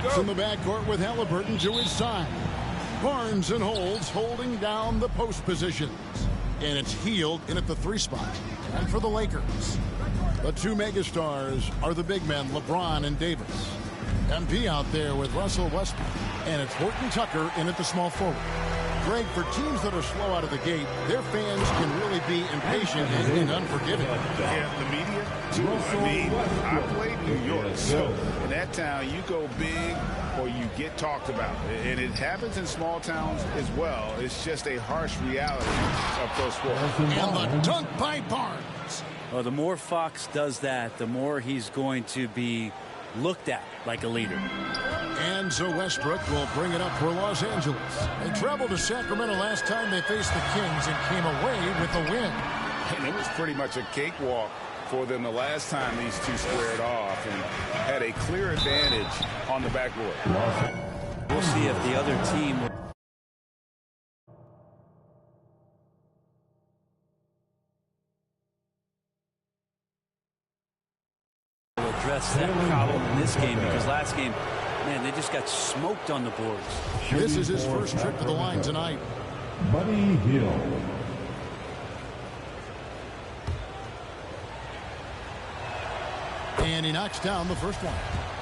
Fox in the backcourt with Halliburton to his side. Barnes and Holds holding down the post positions. And it's Hield in at the 3 spot. And for the Lakers, the 2 megastars are the big men, LeBron and Davis. MP out there with Russell Westbrook. And it's Horton Tucker in at the small forward. Greg, for teams that are slow out of the gate, their fans can really be impatient and unforgiving. Yeah, the media, too. I mean, I played New York, so in that town, you go big or you get talked about. And it happens in small towns as well. It's just a harsh reality of pro sports. And the dunk by Barnes. Well, the more Fox does that, the more he's going to be looked at like a leader. And so Westbrook will bring it up for Los Angeles. They traveled to Sacramento last time they faced the Kings and came away with a win. And it was pretty much a cakewalk for them the last time these two squared off and had a clear advantage on the backboard. We'll see if the other team will address that problem in this game, because last game, man, they just got smoked on the boards. This is his first trip to the line tonight. Buddy Hield. And he knocks down the first one.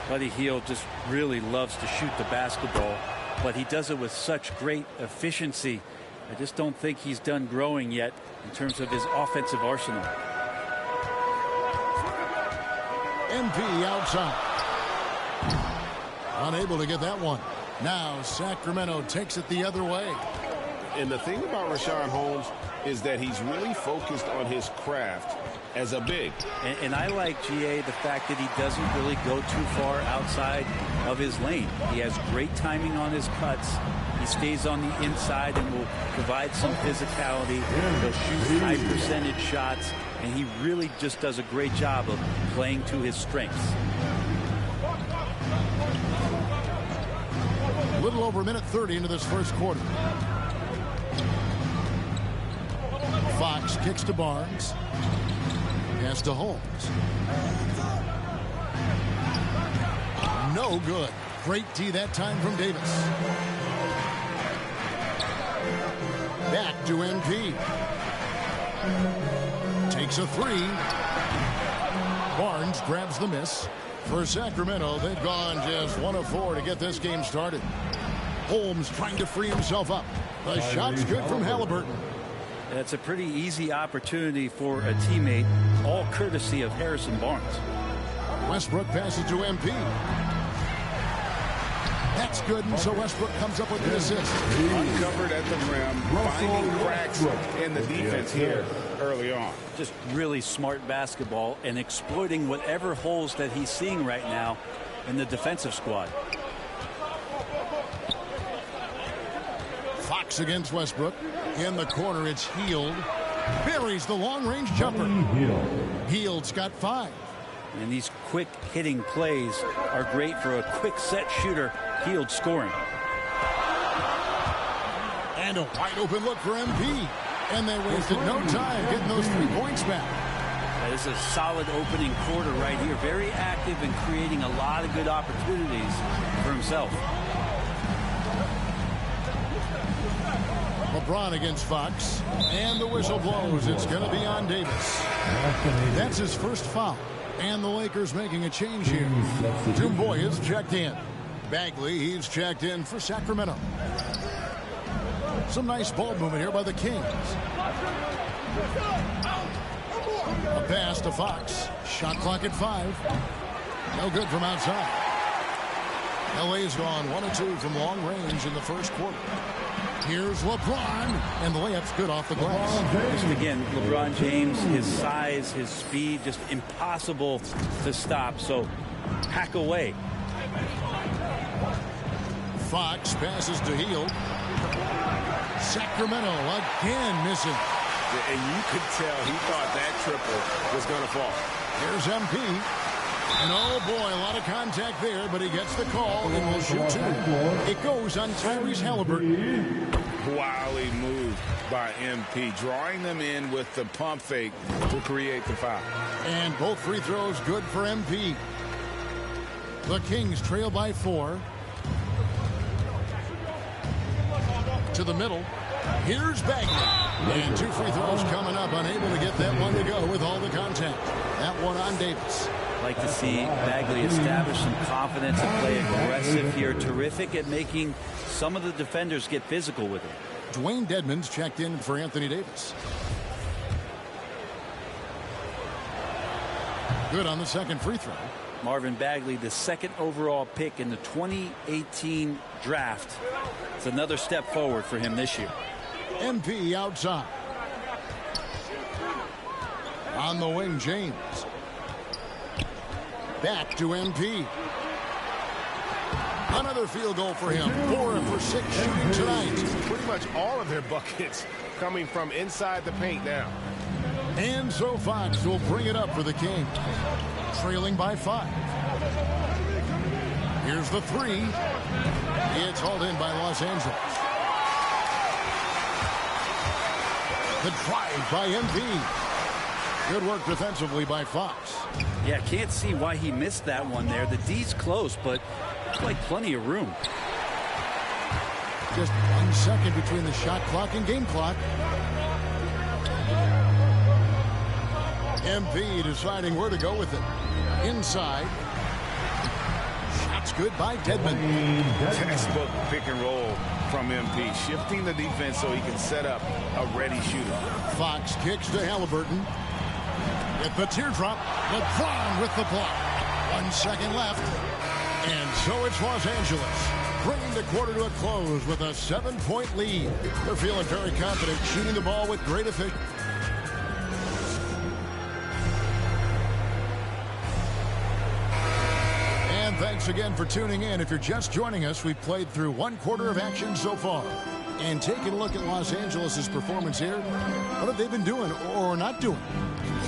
Buddy Hield just really loves to shoot the basketball, but he does it with such great efficiency. I just don't think he's done growing yet in terms of his offensive arsenal. MP outside. Unable to get that one. Now Sacramento takes it the other way. And the thing about Richaun Holmes is that he's really focused on his craft as a big. And I like, GA, the fact that he doesn't really go too far outside of his lane. He has great timing on his cuts. He stays on the inside and will provide some physicality. He'll shoot high percentage shots, and he really just does a great job of playing to his strengths. A little over a minute 30 into this first quarter. Fox kicks to Barnes. Pass to Holmes. No good. Great D that time from Davis. Back to MP. Takes a 3. Barnes grabs the miss. For Sacramento, they've gone just 1 of 4 to get this game started. Holmes trying to free himself up. The shot's good from Halliburton. That's a pretty easy opportunity for a teammate, all courtesy of Harrison Barnes. Westbrook passes to MP. That's good, and so Westbrook comes up with an assist. Uncovered at the rim, finding cracks in the defense here early on. Just really smart basketball and exploiting whatever holes that he's seeing right now in the defensive squad. Fox against Westbrook. In the corner, it's Hield. Buries the long-range jumper. Hield's got 5. And these quick hitting plays are great for a quick set shooter. Hield scoring. And a wide open look for MP. And they wasted no time getting those 3 points back. That is a solid opening quarter right here. Very active and creating a lot of good opportunities for himself. LeBron against Fox. And the whistle blows. It's going to be on Davis. That's his first foul. And the Lakers making a change here. Jumboy is checked in. Bagley, he's checked in for Sacramento. Some nice ball movement here by the Kings. A pass to Fox. Shot clock at 5. No good from outside. LA's gone 1 of 2 from long range in the first quarter. Here's LeBron, and the layup's good off the glass. Just again, LeBron James, his size, his speed, just impossible to stop. So hack away. Fox passes to Hield. Sacramento again missing. And you could tell he thought that triple was going to fall. Here's MP. And oh boy, a lot of contact there, but he gets the call and will shoot 2. It goes on Tyrese Halliburton. Wily move by MP, drawing them in with the pump fake to create the foul. And both free throws good for MP. The Kings trail by 4. To the middle. Here's Bagley. And 2 free throws coming up. Unable to get that one to go with all the contact. That one on Davis. Like to see Bagley establish some confidence and play aggressive here. Terrific at making some of the defenders get physical with him. Dwayne Dedmon's checked in for Anthony Davis. Good on the second free throw. Marvin Bagley, the second overall pick in the 2018 draft. It's another step forward for him this year. MP outside. On the wing, James. Back to MP. Another field goal for him. 4 for 6 shooting tonight. Pretty much all of their buckets coming from inside the paint now. And so Fox will bring it up for the Kings. Trailing by 5. Here's the 3. It's hauled in by Los Angeles. The drive by MP. Good work defensively by Fox. Yeah, can't see why he missed that one there. The D's close, but like plenty of room. Just 1 second between the shot clock and game clock. MP deciding where to go with it. Inside. Shots good by Dedmon. Textbook pick and roll from MP. Shifting the defense so he can set up a ready shooter. Fox kicks to Halliburton. At the teardrop. LeBron with the block. 1 second left. And so it's Los Angeles bringing the quarter to a close with a 7-point lead. They're feeling very confident, shooting the ball with great efficiency. And thanks again for tuning in. If you're just joining us, we've played through 1 quarter of action so far. And taking a look at Los Angeles' performance here, what have they been doing or not doing?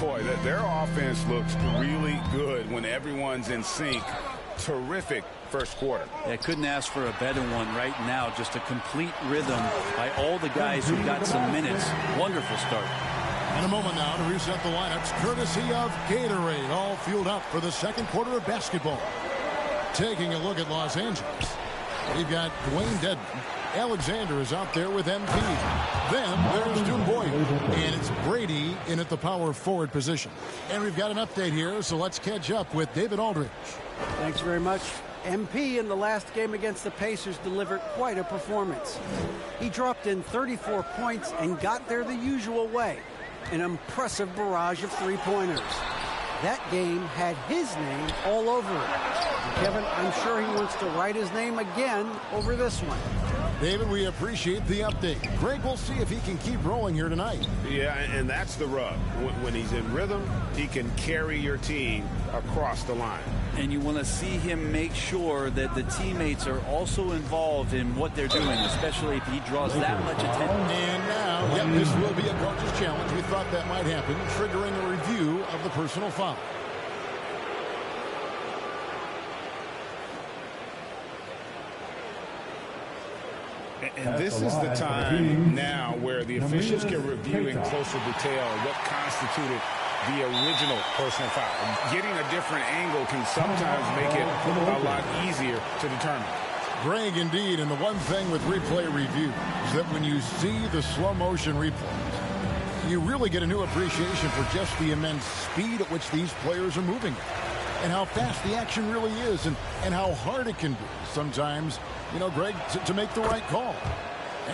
Boy, their offense looks really good when everyone's in sync. Terrific first quarter. I couldn't ask for a better one right now. Just a complete rhythm by all the guys who got some minutes. Wonderful start. In a moment now to reset the lineups, courtesy of Gatorade, all fueled up for the second quarter of basketball. Taking a look at Los Angeles, we've got Dwayne Dedmon. Alexander is out there with MP. Then there's Doumbouya. And it's Brady in at the power forward position. And we've got an update here, so let's catch up with David Aldridge. Thanks very much. MP in the last game against the Pacers delivered quite a performance. He dropped in 34 points and got there the usual way. An impressive barrage of three-pointers. That game had his name all over it. Kevin, I'm sure he wants to write his name again over this one. David, we appreciate the update. Greg, we'll see if he can keep rolling here tonight. Yeah, and that's the rub. When he's in rhythm, he can carry your team across the line. And you want to see him make sure that the teammates are also involved in what they're doing, especially if he draws that much attention. And now, yep, this will be a coach's challenge. We thought that might happen, triggering a review of the personal foul. And this is the time now where the officials can review in closer detail what constituted the original personal foul. Getting a different angle can sometimes make it a lot easier to determine. Greg, indeed, and the one thing with replay review is that when you see the slow motion replays, you really get a new appreciation for just the immense speed at which these players are moving and how fast the action really is and how hard it can be sometimes, you know, Greg, to make the right call.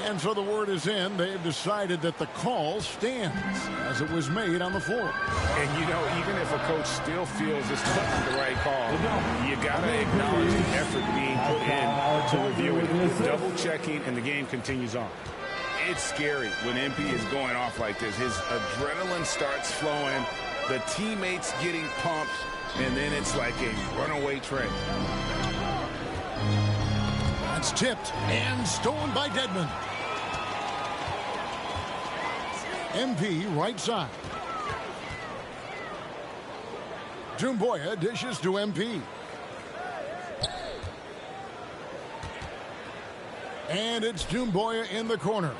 And so the word is in. They've decided that the call stands as it was made on the floor. And, you know, even if a coach still feels it's not the right call, you got to acknowledge the effort being put in to review it. Double checking, and the game continues on. It's scary when MP is going off like this. His adrenaline starts flowing, the teammates getting pumped, and then it's like a runaway train. That's tipped and stolen by Dedmon. MP right side. Doumbouya dishes to MP. And it's Doumbouya in the corner.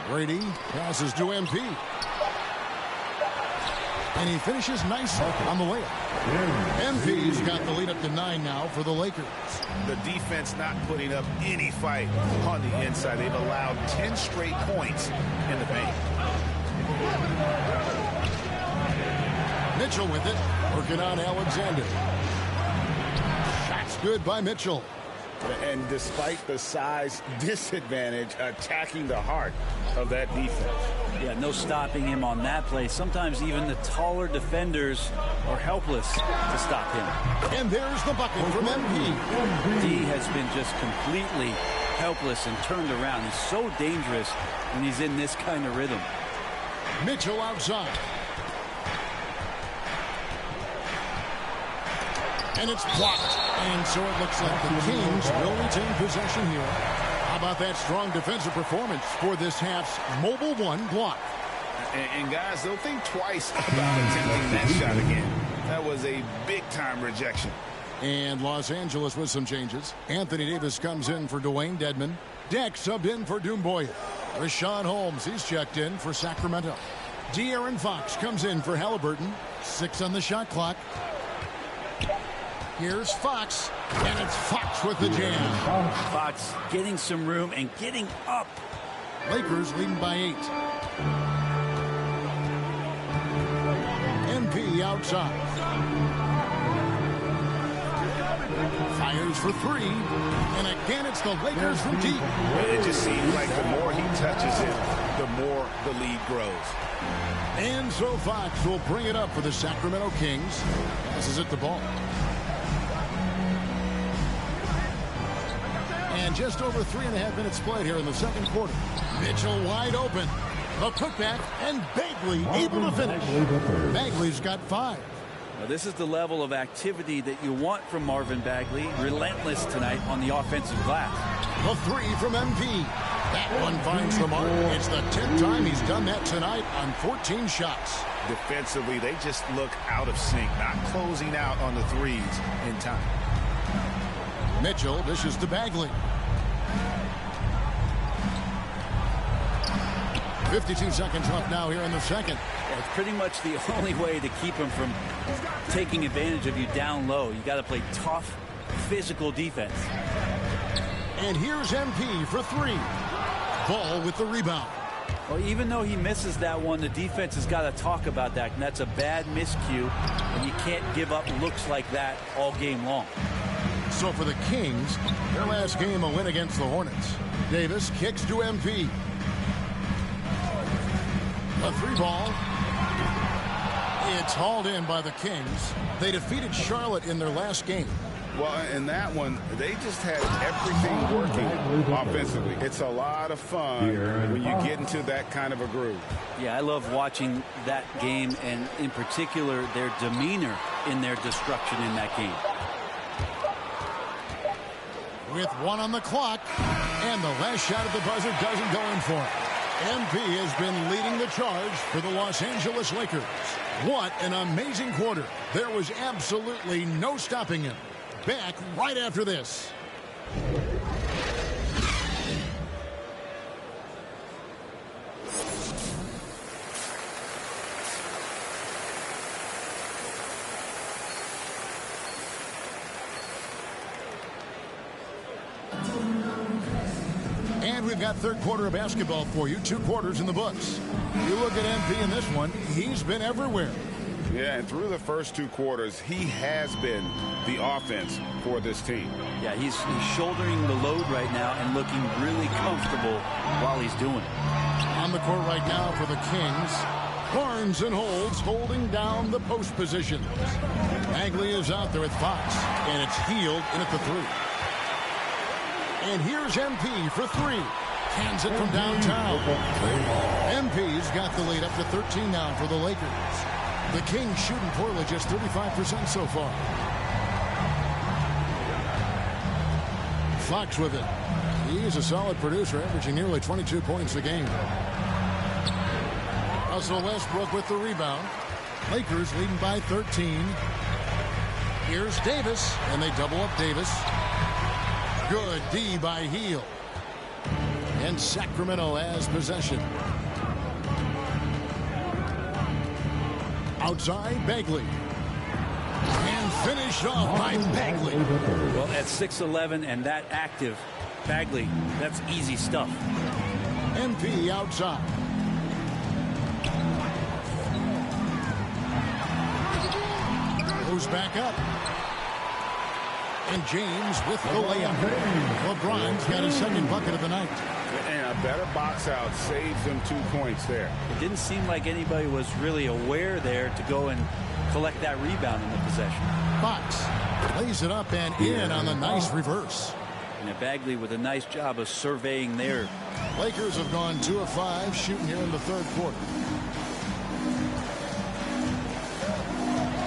Brady passes to MP. And he finishes nicely on the layup. MP's got the lead up to 9 now for the Lakers. The defense not putting up any fight on the inside. They've allowed 10 straight points in the paint. Mitchell with it. Working on Alexander. Shot's good by Mitchell. And despite the size disadvantage, attacking the heart of that defense. Yeah, no stopping him on that play. Sometimes even the taller defenders are helpless to stop him. And there's the bucket from MP. D has been just completely helpless and turned around. He's so dangerous when he's in this kind of rhythm. Mitchell outside. And it's blocked. And so it looks like the Kings will retain possession here. How about that strong defensive performance for this half's mobile 1 block? And guys, they'll think twice about attempting that shot again. That was a big-time rejection. And Los Angeles with some changes. Anthony Davis comes in for Dwayne Dedmon. Deck subbed in for Doumbouya. Rashawn Holmes, he's checked in for Sacramento. De'Aaron Fox comes in for Halliburton. 6 on the shot clock. Here's Fox, and it's Fox with the jam. Fox getting some room and getting up. Lakers leading by 8. MP outside. Fires for 3. And again, it's the Lakers from deep. It just seems like the more he touches it, the more the lead grows. And so Fox will bring it up for the Sacramento Kings. Passes it the ball. And just over 3.5 minutes played here in the second quarter. Mitchell wide open. The putback, and Bagley able to finish. Bagley's got 5. Now, this is the level of activity that you want from Marvin Bagley. Relentless tonight on the offensive glass. The 3 from MP. That one finds the mark. It's the 10th time he's done that tonight on 14 shots. Defensively, they just look out of sync, not closing out on the threes in time. Mitchell dishes to Bagley. 52 seconds left now here in the second. It's pretty much the only way to keep him from taking advantage of you down low. You got to play tough, physical defense. And here's MP for 3. Ball with the rebound. Well, even though he misses that one, the defense has got to talk about that, and that's a bad miscue, and you can't give up looks like that all game long. So for the Kings, their last game a win against the Hornets. Davis kicks to MP. A 3 ball. It's hauled in by the Kings. They defeated Charlotte in their last game. Well, in that one, they just had everything working offensively. It's a lot of fun when you get into that kind of a groove. Yeah, I love watching that game, and in particular, their demeanor in their destruction in that game. With 1 on the clock, and the last shot at the buzzer doesn't go in for it. MP has been leading the charge for the Los Angeles Lakers. What an amazing quarter. There was absolutely no stopping him. Back right after this. And we've got third quarter of basketball for you. 2 quarters in the books. You look at MP in this one, he's been everywhere. Yeah, and through the first 2 quarters, he has been the offense for this team. Yeah, he's shouldering the load right now and looking really comfortable while he's doing it. On the court right now for the Kings, Barnes and Holds holding down the post positions. Bagley is out there with Fox, and it's Hield in at the 3. And here's MP for 3. Hands it from downtown. MP's got the lead up to 13 now for the Lakers. The Kings shooting poorly, just 35% so far. Fox with it. He's a solid producer, averaging nearly 22 points a game. Russell Westbrook with the rebound. Lakers leading by 13. Here's Davis, and they double up Davis. Good D by Hield. And Sacramento has possession. Outside, Bagley. And finished off by Bagley. Well, at 6'11" and that active, Bagley, that's easy stuff. MP outside. Goes back up. And James with the layup. LeBron's got his second bucket of the night. And a better box out saves them 2 points there. It didn't seem like anybody was really aware there to go and collect that rebound in the possession. Fox lays it up and in on the nice reverse. And Bagley with a nice job of surveying there. Lakers have gone 2 of 5 shooting here in the third quarter.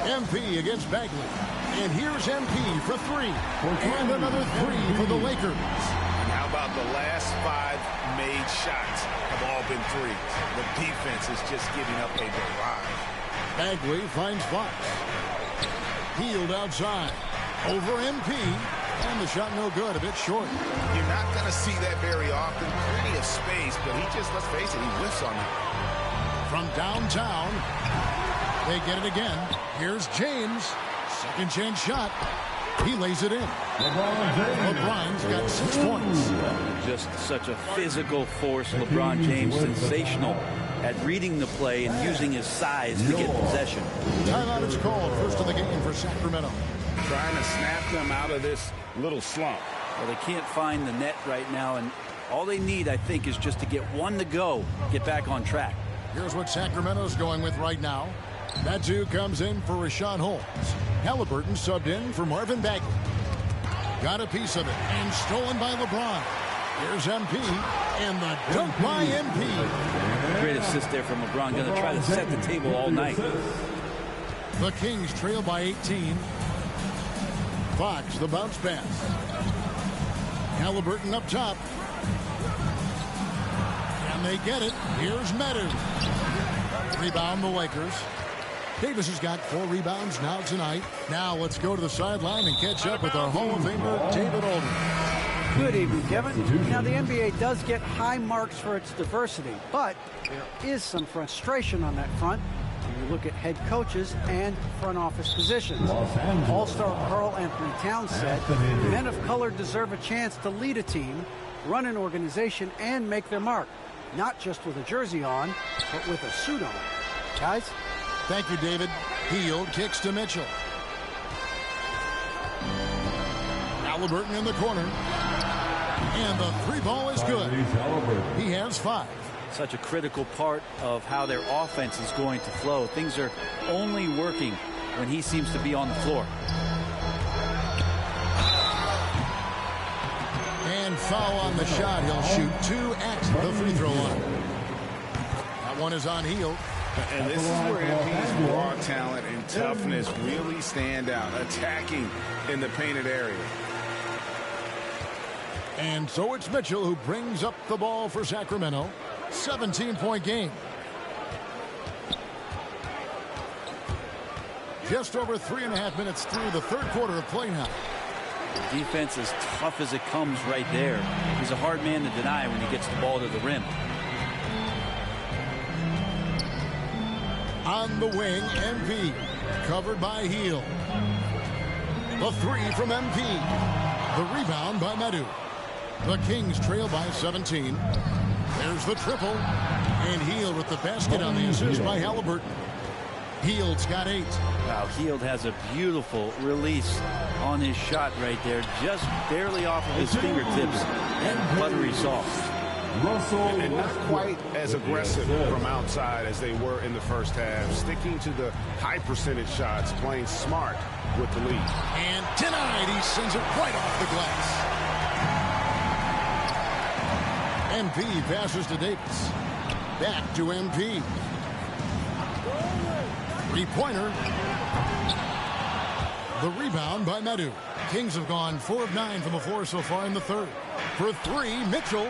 MP against Bagley. And here's MP for 3. And another 3 for the Lakers. And how about the last 5 made shots have all been threes? The defense is just giving up a barrage. Bagley finds Fox. Hield outside. Over MP. And the shot no good, a bit short. You're not going to see that very often. Plenty of space, but he just, let's face it, he whiffs on that. From downtown, they get it again. Here's James. Second chance shot. He lays it in. LeBron's got 6 points. Just such a physical force, LeBron James. Sensational at reading the play and using his size to get possession. Timeout is called. First of the game for Sacramento. Trying to snap them out of this little slump. Well, they can't find the net right now, and all they need, I think, is just to get one to go, get back on track. Here's what Sacramento's going with right now. Metu comes in for Richaun Holmes. Halliburton subbed in for Marvin Bagley. Got a piece of it and stolen by LeBron. Here's MP and the dunk by MP. Great assist there from LeBron. Going to try to set the table all night. The Kings trail by 18. Fox, the bounce pass. Halliburton up top. And they get it. Here's Metu. Rebound the Lakers. Davis has got 4 rebounds now tonight. Now let's go to the sideline and catch up with our Hall of Famer, David Aldridge. Good evening, Kevin. Now, the NBA does get high marks for its diversity, but there is some frustration on that front when you look at head coaches and front office positions. All-star Karl Anthony Towns said, men of color deserve a chance to lead a team, run an organization, and make their mark, not just with a jersey on, but with a suit on. Guys? Thank you, David. Hield kicks to Mitchell. Halliburton in the corner. And the 3 ball is good. He has 5. Such a critical part of how their offense is going to flow. Things are only working when he seems to be on the floor. And foul on the shot. He'll shoot 2 at the free throw line. That one is on Hield. And this is where MP's raw talent and toughness really stand out, attacking in the painted area. And so it's Mitchell who brings up the ball for Sacramento. 17-point game. Just over 3.5 minutes through the third quarter of play now. Defense as tough as it comes right there. He's a hard man to deny when he gets the ball to the rim. On the wing, MP. Covered by Hield. The 3 from MP. The rebound by Metu. The Kings trail by 17. There's the triple. And Hield with the basket on the assist by Halliburton. Hield's got 8. Wow, Hield has a beautiful release on his shot right there. Just barely off of his fingertips and buttery soft. And not quite as aggressive from outside as they were in the first half. Sticking to the high percentage shots, playing smart with the lead. And denied. He sends it right off the glass. MP passes to Davis. Back to MP. 3-pointer. The rebound by Metu. Kings have gone 4 of 9 from the floor so far in the third. For 3, Mitchell.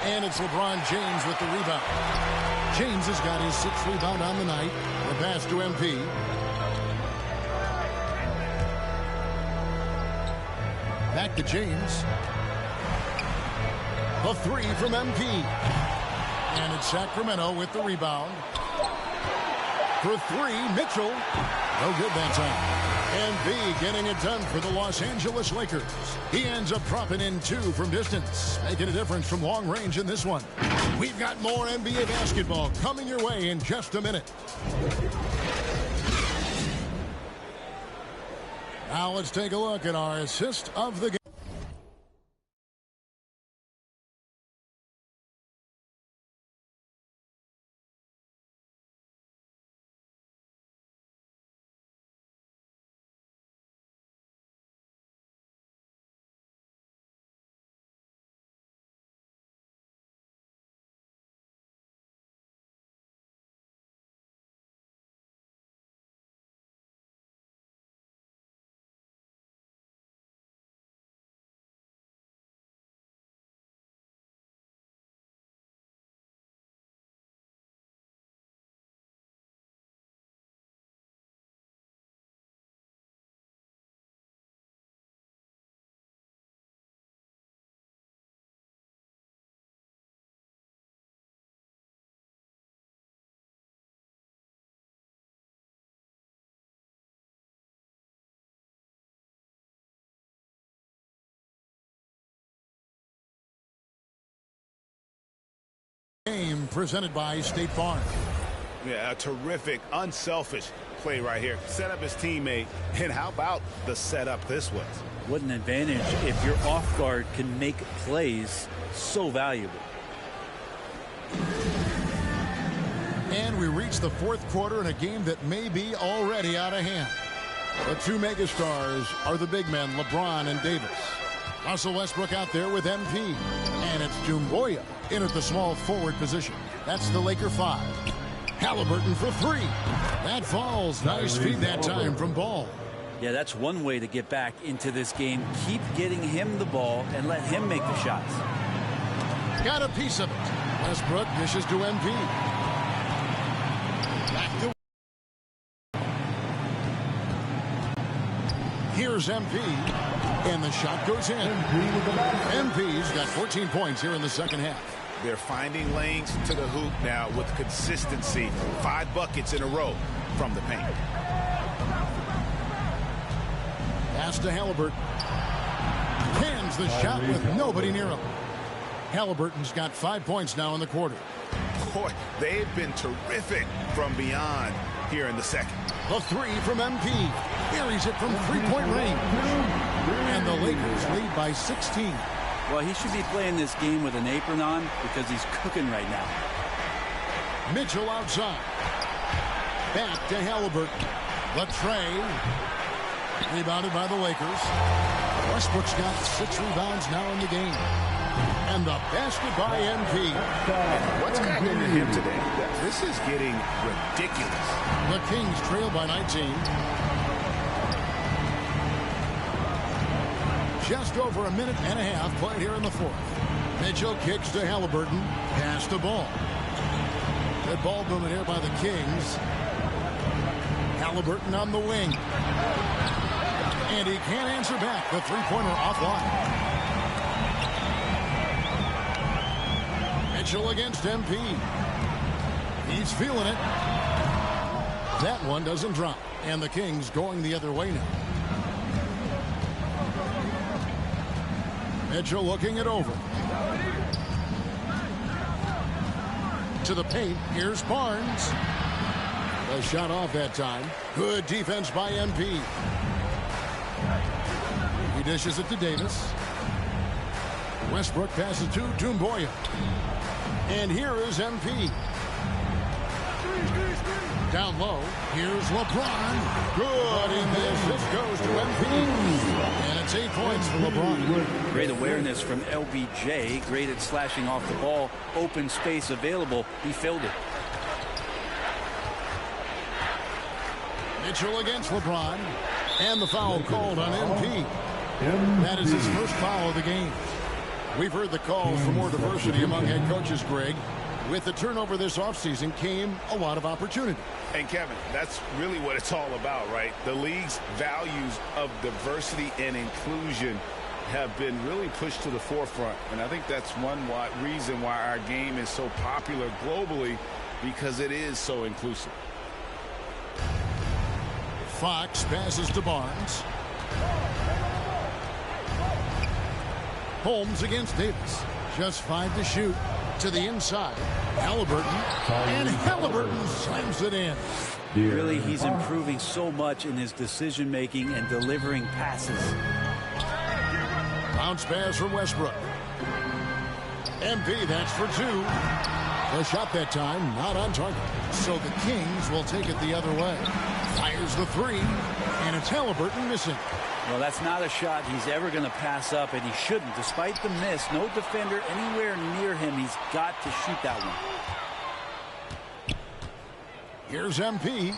And it's LeBron James with the rebound. James has got his 6th rebound on the night. The pass to MP. Back to James. The 3 from MP. And it's Sacramento with the rebound. For three, Mitchell. No good that time. Embiid getting it done for the Los Angeles Lakers. He ends up dropping in 2 from distance, making a difference from long range in this one. We've got more NBA basketball coming your way in just a minute. Now let's take a look at our assist of the game. Game presented by State Farm. Yeah, a terrific, unselfish play right here. Set up his teammate, and how about the setup this was? What an advantage if your off guard can make plays so valuable. And we reach the fourth quarter in a game that may be already out of hand. The two megastars are the big men, LeBron and Davis. Russell Westbrook out there with MP. And it's Doumbouya in at the small forward position. That's the Laker 5. Halliburton for 3. That falls. Nice feed that time from Ball. Yeah, that's one way to get back into this game. Keep getting him the ball and let him make the shots. Got a piece of it. Westbrook dishes to MP. Back to. Here's MP. And the shot goes in. MP's got 14 points here in the second half. They're finding lanes to the hoop now with consistency. 5 buckets in a row from the paint. Pass to Halliburton. Cans the shot with nobody near him. Halliburton's got 5 points now in the quarter. Boy, they've been terrific from beyond here in the second. The 3 from MP. Carries it from three-point range. And the Lakers lead by 16. Well, he should be playing this game with an apron on because he's cooking right now. Mitchell outside. Back to Halliburton. The tray. Rebounded by the Lakers. Westbrook's got 6 rebounds now in the game. And the basket by MP. What's happening to him today? This is getting ridiculous. The Kings trail by 19. Just over a minute and a half played here in the fourth. Mitchell kicks to Halliburton. Pass to Ball. Good ball movement here by the Kings. Halliburton on the wing. And he can't answer back. The three-pointer offline. Mitchell against MP. He's feeling it. That one doesn't drop. And the Kings going the other way now. Mitchell looking it over. To the paint. Here's Barnes. A shot off that time. Good defense by MP. He dishes it to Davis. Westbrook passes to Doumbouya. And here is MP. Down low. Here's LeBron. Good. And the assist goes to MP. And it's 8 points for LeBron. Great awareness from LBJ. Great at slashing off the ball. Open space available. He filled it. Mitchell against LeBron. And the foul called on MP. That is his first foul of the game. We've heard the calls for more diversity among head coaches, Greg. With the turnover this offseason came a lot of opportunity. And Kevin, that's really what it's all about, right? The league's values of diversity and inclusion have been really pushed to the forefront. And I think that's one reason why our game is so popular globally, because it is so inclusive. Fox passes to Barnes. Holmes against Davis. Just 5 to shoot. To the inside. Halliburton. And Halliburton slams it in. Really, he's improving so much in his decision-making and delivering passes. Bounce pass from Westbrook. MP, that's for 2. The shot that time, not on target. So the Kings will take it the other way. Fires the 3, and it's Halliburton missing. Well, that's not a shot he's ever going to pass up, and he shouldn't. Despite the miss, no defender anywhere near him. He's got to shoot that one. Here's MP.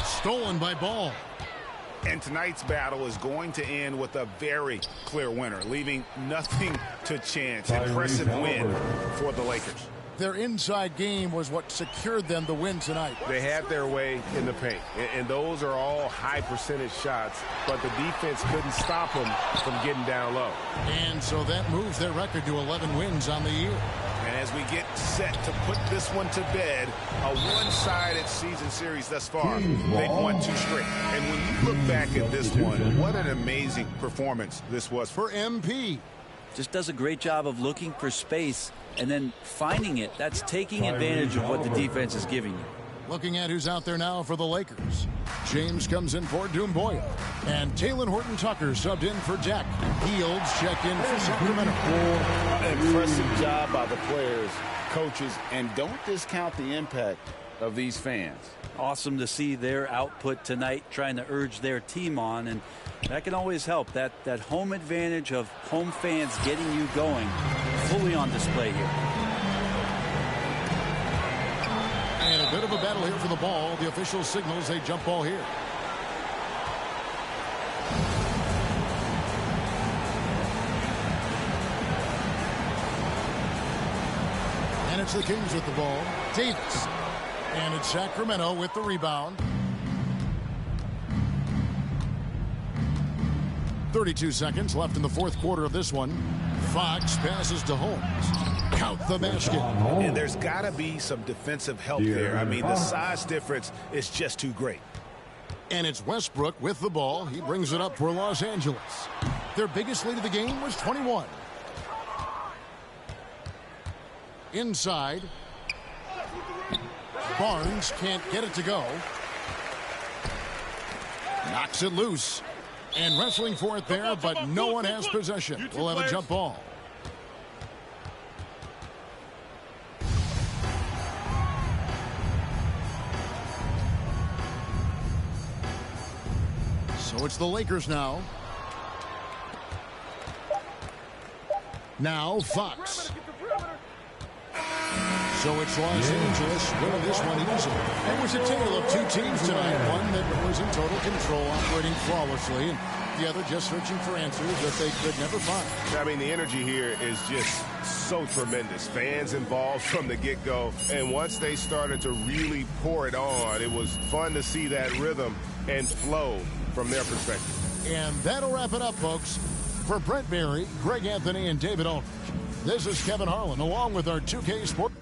Stolen by Ball. And tonight's battle is going to end with a very clear winner, leaving nothing to chance. Impressive win for the Lakers. Their inside game was what secured them the win tonight. They had their way in the paint, and those are all high percentage shots, but the defense couldn't stop them from getting down low. And so that moves their record to 11 wins on the year. And as we get set to put this one to bed, a one-sided season series thus far. They've won 2 straight. And when you look back at this one, what an amazing performance this was For MP. Just does a great job of looking for space and then finding it. That's taking advantage of what the defense is giving you. Looking at who's out there now for the Lakers. James comes in for Doumbouya. And Talen Horton-Tucker subbed in for Deck. Fields checked in for Sacramento. Impressive job by the players, coaches, and don't discount the impact of these fans. Awesome to see their output tonight, trying to urge their team on, and that can always help. That home advantage of home fans getting you going, fully on display here. And a bit of a battle here for the ball. The official signals a jump ball here. And it's the Kings with the ball. Davis. And it's Sacramento with the rebound. 32 seconds left in the fourth quarter of this one. Fox passes to Holmes. Count the basket. And there's got to be some defensive help there. I mean, the size difference is just too great. And it's Westbrook with the ball. He brings it up for Los Angeles. Their biggest lead of the game was 21. Inside. Barnes can't get it to go. Knocks it loose. And wrestling for it there, but no one has possession. We'll have a jump ball. So it's the Lakers now. Now Fox. So it's Los Angeles winning this one easily. It was a tale of 2 teams tonight. One that was in total control, operating flawlessly, and the other just searching for answers that they could never find. I mean, the energy here is just so tremendous. Fans involved from the get-go, and once they started to really pour it on, it was fun to see that rhythm and flow from their perspective. And that'll wrap it up, folks. For Brent Barry, Greg Anthony, and David Aldridge, this is Kevin Harlan, along with our 2K Sports.